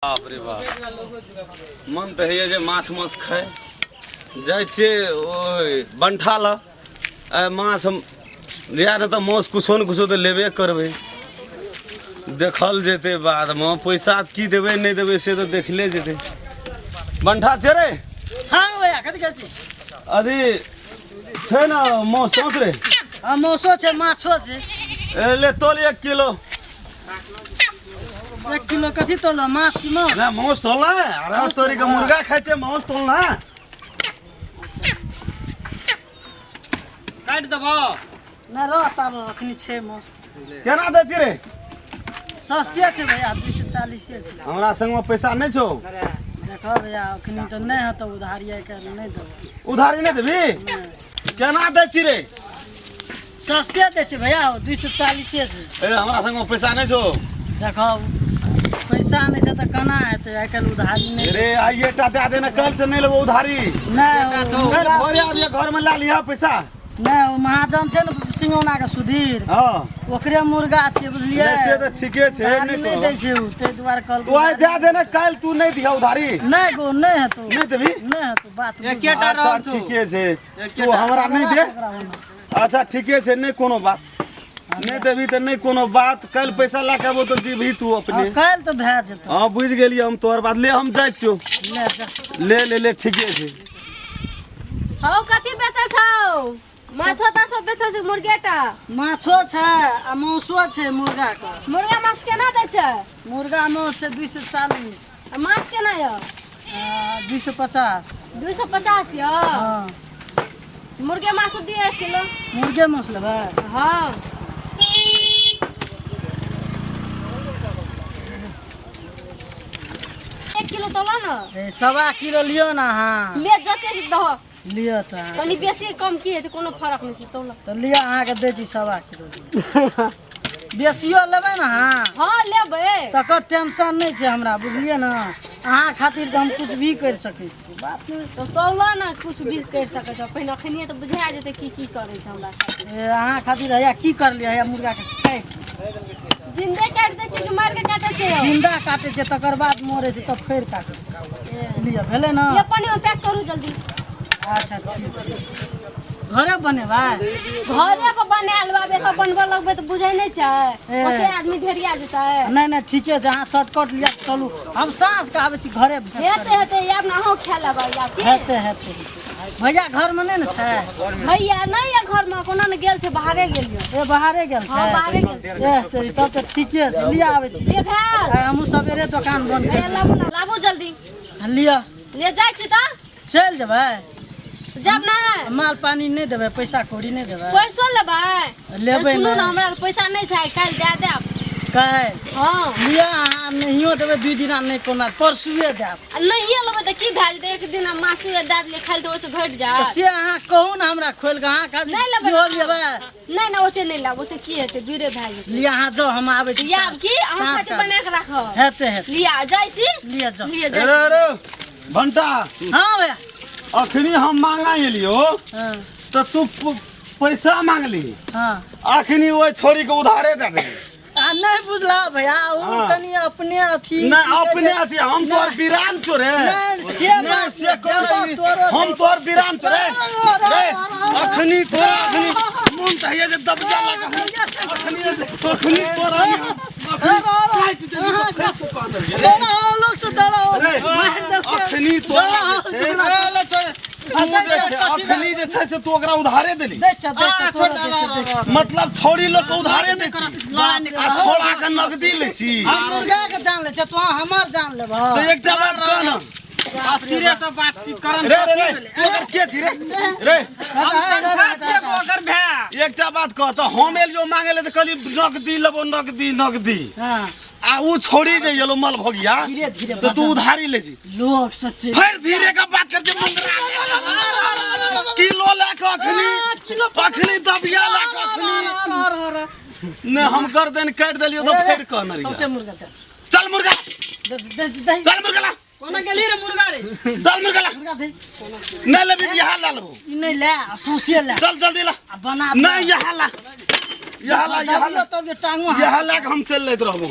बाप रे बाप मन तो है जे माछ माछ खाए जाए बंठा ल माछ हम लिया न तो माछ कुछो न कुछो तो लेबे करबे देखल जेते बाद में पैसा की देबे नहीं देबे से तो देखले जेते बंठा छे रे। हाँ भैया कथी कहै छी अरे छे ना माछ सोच रे। हाँ मौसो छे माछो छे ले तोल 1 किलो 1 किलो कथी तोल माछ की माछ ना माछ तोल ना। अरे तोरी का मुर्गा खाए छे माछ तोल ना काट दबो ना रो तार रखनी छे माछ केना दे छी रे। सस्ते छे भैया 240 छे हमरा संग में पैसा नहीं छौ। देखो भैया अखनी तो नहीं है तो उधारी के नहीं देबो। उधारी नहीं देबी केना दे छी रे। सस्ते दे छे भैया 240 छे ए हमरा संग में पैसा नहीं छौ। देखो पैसा नहीं छे तो कना हेते आइ काल उधारी नहीं रे आइए टा दे देना कल से नहीं लेबो उधारी नहीं घरे आबिए घर में ला लिहा पैसा नहीं महाजन छे न सिंगौना के सुधीर हां ओकरे मुर्गा छे बुझलिए से तो ठीके छे नहीं दै छे ते दुआर कल तू आइ दे देना कल तू नहीं दिया उधारी नहीं गो नहीं है तो नहीं देबी नहीं है तो बात एकेटा रह तू ठीके छे तू हमरा नहीं दे अच्छा ठीके छे नहीं कोनो बात नहीं देबी तो नहीं कोनो बात कल पैसा ला के आबो तो दीबही तू अपने कल तो भै जेतो। हां बुझ गेलिए हम तोर बात ले हम जाय छियो ले जा ले ठीके छे। हौ कथी बेचै छौ माछो ताछो बेचै छै मुर्गेटा माछो छै आ मौसो छै मुर्गा के मुर्गा माछ केना दै छै मुर्गा मौस छै 240 आ माछ केना य 250 250 य हां मुर्गे माछ दिए 1 किलो मुर्गे मौस लेबै हां 1 किलो तो ला न ए 1.5 किलो लियो ना हां ले जते दह लियो त कनी बेसी कम की हेतै कोनो फरक नहीं छै तो ला तो लिया अहाँ के दै छी 1.5 किलो बेसियो लेबै ना हां हां लेबै तकर टेंशन नहीं छै हमरा बुझलिए ना अहाँ खातिर तो हम कुछ भी कर सकै छी बात नहीं तो तौला ना कुछ भी कर सकै छ पहिने खनिए तो बुझा जेतै की करै छै हमरा खातिर ए अहाँ खातिर हैया की कर लिया हैया मुर्गा के काट जिंदे काट दै छै कि मार के काटै छै जिंदा काटे छै तकर बाद मोरे छै तब फेर काटे छै लिया भेले ना ये पानी में पैक करू जल्दी अच्छा ठीक छै घरे बनेबै घरे पर बनायल बाबे का बनबे लगबे तो बुझै नहीं छै ओते आदमी ढेरिया जेतै नहीं नहीं ठीके छै अहाँ शॉर्टकट लिया चलू हम साँझ के आबै छी घरे हेते याब ना हो खा लेबै याब की हेते भैया घर में नहीं न छै भैया नहीं है घर में कोना न गेल छै बाहरे गेलियो ए बाहरे गेल छै हां बाहरे गेल छै ए तेरी तब तो ठीके छै लिया आबै छी ले भेल हमहू सवेरे दुकान बंद ए लाबू जल्दी लिया ले जाय छी त चल जेबै जब ना माल पानी नहीं देबै पैसा कौड़ी नहीं देबै पैसो लेबै लेबै सुनू ना ना हमरा पैसा नहीं छै काल दे देब काल्हि हां लिया अहाँ नहियो देबै 2 दिन नहीं कोनो परसुए देब नहीं लेबै त की भए जेतै एक दिन मासु दे देलिए खाली तो ओसे घट जा तो से अहाँ कहू ना हमरा खोल के अहाँ खाली नहीं लेबै इहो लेबै नहीं ना ओते नहीं लाब ओते की हेतै दूरे भए जेतै लिया अहाँ जाओ हम आबै छी याब की अहाँ खातिर बना के राखब हेते लिया जाइ छी लिया जाओ लिया रे जाइ रे भंटा हाँ भैया अखनी हम मांगा एलियो हाँ तो तू पैसा मांगली हाँ अखनी ओइ छोरी के उधारे दे दे आ नहीं बुझला भैया उ हाँ। तनी अपने अथी नहीं अपने अथी हम तोर बिरान चोरे नहीं से बात से से तोरो हम तोर बिरान चोरे रे अखनी तोरा अखनी मन तहिए जे दबजा लगा अखनी तोरा काट दे लोग तो दड़ा रे अखनी तोरा अखनी जे छै से तू ओकरा उधारे देली मतलब छोड़ी लोग के उधारे दे छी आ छोड़ा के नगदी ले छी हम मुर्गा के जान ले तो हमर जान लेब तो एकटा बात कह ना अस्थिरे से बातचीत करन रे रे रे तू अगर के छी रे अगर भै एकटा बात कह तो हम एलियो मांगे ले तो कहली नगदी लेबो नगदी हां आ ऊ छोड़ी जे येलो मल भगिया तो तू उधारी ले छी लोग सच्चे फिर धीरे का बात करके मंगरा किलो ला के अखनी दबिया ला के अखनी ने हम कर देन काट देलियो तो फिर कहना रे सबसे मुर्गा दे चल मुर्गा चल मुर्गा ला कोना गेली रे मुर्गा रे चल मुर्गा ला मुर्गा दे नहीं लेबी यहां ला लेबो ई नहीं ले सोसिए ले चल जल्दी ला बना नहीं यहां ला तब ये टांगो यहां ला के हम चल लेत रहबो।